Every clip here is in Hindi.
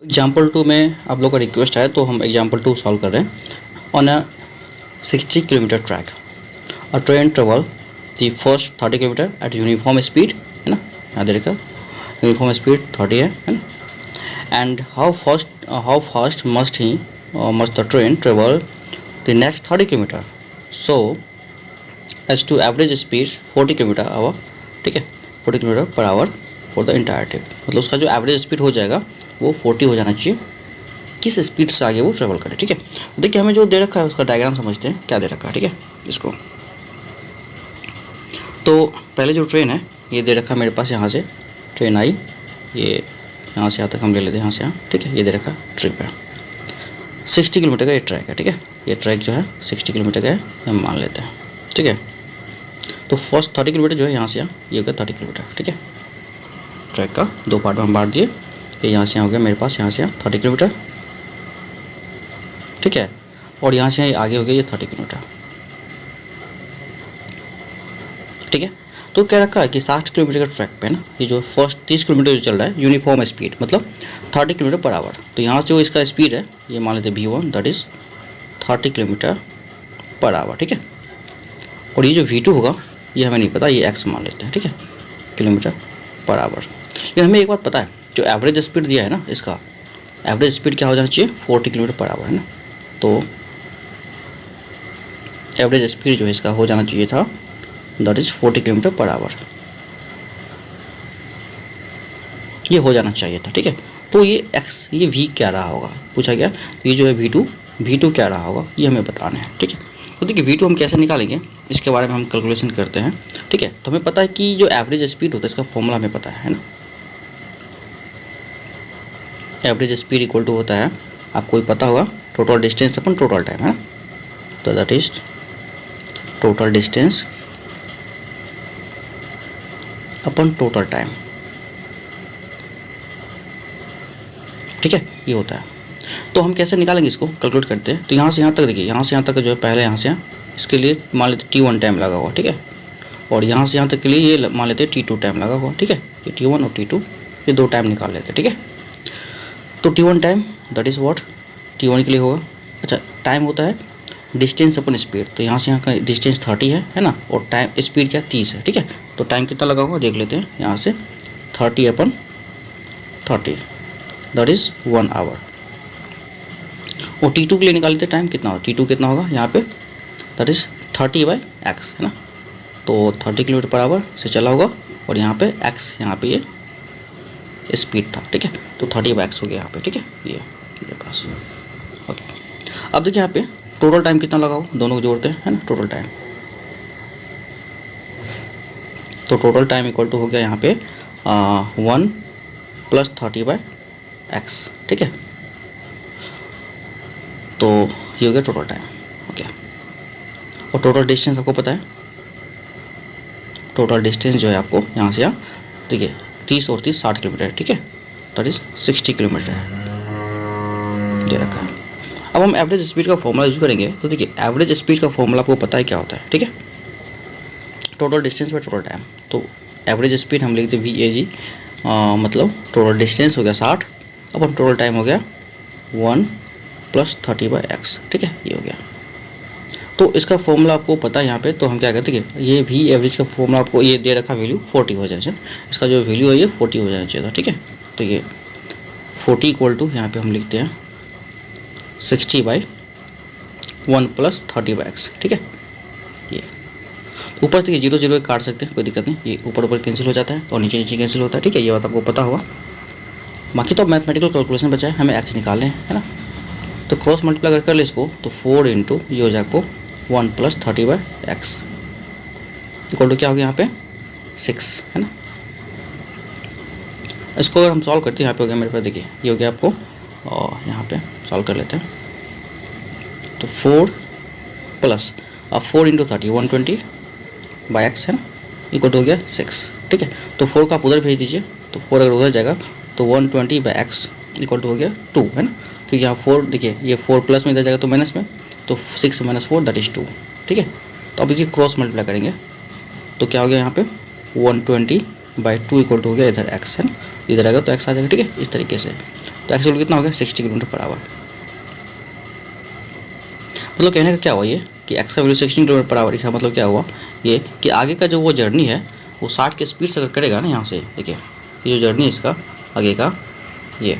एग्जाम्पल 2 में आप लोग का रिक्वेस्ट है तो हम एग्जाम्पल 2 सॉल्व कर रहे हैं। On a 60 kilometre track a train travel the first 30 kilometre eight uniform speed, है ना, यहाँ दे रखा यूनिफॉर्म स्पीड 30 है ना। And how fast must the train travel the next 30 kilometre so as to average speed 40 kilometre hour, ठीक है, 40 kilometre per hour for the entire trip. मतलब उसका जो एवरेज स्पीड हो जाएगा वो 40 हो जाना चाहिए, किस स्पीड से आगे वो ट्रेवल करे, ठीक है। देखिए हमें जो दे रखा है उसका डायग्राम समझते हैं, क्या दे रखा है, ठीक है। इसको तो पहले जो ट्रेन है ये दे रखा है मेरे पास, यहाँ से ट्रेन आई, ये यहाँ से यहाँ तक हम ले लेते हैं, यहाँ से यहाँ, ठीक है। ये दे रखा ट्रिप है 60 किलोमीटर का, ये ट्रैक है, ठीक है। ये ट्रैक जो है 60 किलोमीटर का है, हम मान लेते हैं, ठीक है। तो फर्स्ट 30 किलोमीटर जो है यहाँ से यहाँ, ये हो गया 30 किलोमीटर, ठीक है। ट्रैक का दो पार्ट में हम बांट दिए, ये यहाँ से यहाँ हो गया मेरे पास, यहाँ से यहाँ 30 किलोमीटर, ठीक है। और यहाँ से आगे हो गया ये 30 किलोमीटर, ठीक है। तो क्या रखा है कि 60 किलोमीटर का ट्रैक पे ना, ये जो फर्स्ट 30 किलोमीटर जो चल रहा है यूनिफॉर्म स्पीड मतलब 30 किलोमीटर पर आवर। तो यहाँ से जो इसका स्पीड है ये मान लेते हैं V1, that is 30 kilometre per our, ठीक है। और ये जो V2 होगा ये हमें नहीं पता, ये x मान लेते हैं, ठीक है, किलोमीटर पर आवर। लेकिन हमें एक बात पता है, जो एवरेज स्पीड दिया है ना, इसका एवरेज स्पीड क्या हो जाना चाहिए 40 किलोमीटर पर आवर, है ना। तो एवरेज स्पीड जो है इसका हो जाना चाहिए था, that is 40 kilometre per our, ये हो जाना चाहिए था, ठीक है। तो ये x, ये v क्या रहा होगा पूछा गया, तो ये जो है V2 क्या रहा होगा ये हमें बताना है, ठीक है। तो देखिए V2 हम कैसे निकालेंगे इसके बारे में हम कैलकुलेशन करते हैं, ठीक है। तो हमें पता है कि जो एवरेज स्पीड होता है इसका फॉर्मूला हमें पता है ना। एवरेज स्पीड इक्वल टू होता है, आपको भी पता होगा, टोटल डिस्टेंस अपन टोटल टाइम, है ना। तो that is total distance upon total time, ठीक है, ये होता है। तो हम कैसे निकालेंगे इसको, कैलकुलेट करते हैं। तो यहाँ से यहाँ तक देखिए, यहाँ से यहाँ तक जो है पहले यहाँ से यहाँ, इसके लिए मान लेते T1 टाइम लगा हुआ, ठीक है। और यहाँ से यहाँ तक के लिए ये मान लेते T2 टाइम लगा हुआ, ठीक है। ये T1 और T2 ये दो टाइम निकाल लेते हैं, ठीक है। तो T1 time that is what, T1 के लिए होगा, अच्छा टाइम होता है डिस्टेंस अपन स्पीड। तो यहाँ से यहाँ का डिस्टेंस 30 है ना, और टाइम स्पीड क्या 30 है, ठीक है। तो टाइम कितना लगा होगा देख लेते हैं, यहाँ से 30 अपन 30 दैट इज़ 1 आवर। और T2 के लिए निकाल लेते टाइम कितना होगा, T2 कितना होगा यहाँ पे, दैट इज़ 30/x, है ना। तो 30 किलोमीटर पर आवर से चला होगा, और यहाँ पे x यहाँ पे ये स्पीड था, ठीक है। तो 30/x हो गया यहाँ पे, ठीक है, ये पास, ओके। अब देखिए यहाँ पे टोटल टाइम कितना लगा हो, दोनों को जोड़ते हैं, है ना, टोटल टाइम। तो टोटल टाइम इक्वल टू हो गया यहाँ पे 1 + 30/x, ठीक है। तो ये हो गया टोटल टाइम, ओके। और टोटल डिस्टेंस आपको पता है, टोटल डिस्टेंस जो है आपको यहाँ से यहाँ देखिए 30 और 30 60 किलोमीटर है, ठीक है, दैट इज़ 60 किलोमीटर है, दे रखा है। अब हम एवरेज स्पीड का फॉर्मूला यूज करेंगे। तो देखिए एवरेज स्पीड का फॉर्मूला आपको पता है क्या होता है, ठीक है, total distance by total time. तो एवरेज स्पीड हम लिखते हैं VAG, मतलब टोटल डिस्टेंस हो गया 60 अपन टोटल टाइम हो गया 1 + 30/x, ठीक है, ये हो गया। तो इसका फॉर्मूला आपको पता है यहाँ पे, तो हम क्या करते हैं, ये V एवरेज का फॉर्मूला आपको ये दे रखा वैल्यू 40 हो जाना चाहिए, इसका जो वैल्यू है ये 40 हो जाना चाहिए, ठीक है। तो ये 40 इक्वल टू यहाँ पे हम लिखते हैं 60/1 + 30/x, ठीक है। ये ऊपर से 0 0 काट सकते हैं, कोई दिक्कत नहीं, ये ऊपर ऊपर कैंसिल हो जाता है और नीचे नीचे कैंसिल होता है, ठीक है, ये बात आपको पता होगा। बाकी तो मैथमेटिकल कैलकुलेशन बचा है, हमें x निकालने हैं, है ना। तो क्रॉस मल्टीप्लाई अगर कर ले इसको, तो 4 × ये हो जाए आपको 1 + 30/x इक्वल टू क्या हो गया यहाँ पे 6, है ना। इसको अगर हम सॉल्व करते हैं, यहाँ पे हो गया मेरे पास, देखिए ये हो गया आपको, और यहाँ पे सॉल्व कर लेते हैं। तो 4 + 4 × 30 120/x, है ना, इक्वल टू हो गया 6, ठीक है। तो 4 का आप उधर भेज दीजिए, तो 4 अगर उधर जाएगा तो 120/x इक्वल टू हो गया 2, है ना। तो यहाँ 4 देखिए, ये 4 प्लस में इधर जाएगा तो माइनस में, तो 6 - 4 दैट इज़ 2, ठीक है। तो अब देखिए क्रॉस मल्टीप्लाई करेंगे तो क्या हो गया यहाँ पे 120/2 इक्वल टू हो गया इधर x, है ना, इधर आएगा तो x आ जाएगा, ठीक है, इस तरीके से। तो एक्स वैल्यू कितना हो गया 60 किलोमीटर पर आवर। मतलब कहने का क्या हुआ ये कि एक्स का वैल्यू 16 किलोमीटर पर आवर, इसका मतलब क्या हुआ ये कि आगे का जो वो जर्नी है वो 60 के स्पीड से अगर करेगा ना, यहाँ से देखिए ये जो जर्नी है इसका आगे का, ये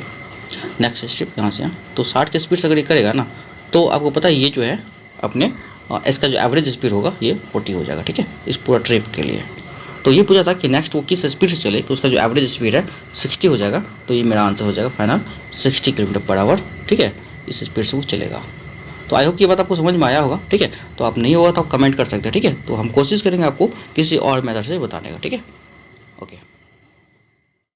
नेक्स्ट स्टेप यहाँ से यहाँ, तो 60 के स्पीड से अगर ये करेगा ना, तो आपको पता है ये जो है अपने इसका जो एवरेज स्पीड होगा ये 40 हो जाएगा, ठीक है, इस पूरा ट्रिप के लिए। तो ये पूछा था कि नेक्स्ट वो किस स्पीड से चले कि उसका जो एवरेज स्पीड है 60 हो जाएगा, तो ये मेरा आंसर हो जाएगा फाइनल 60 किलोमीटर पर आवर, ठीक है, इस स्पीड से वो चलेगा। तो आई होप ये बात आपको समझ में आया होगा, ठीक है। तो आप नहीं होगा तो आप कमेंट कर सकते हैं, ठीक है। तो हम कोशिश करेंगे आपको किसी और मेथड से बताने का, ठीक है।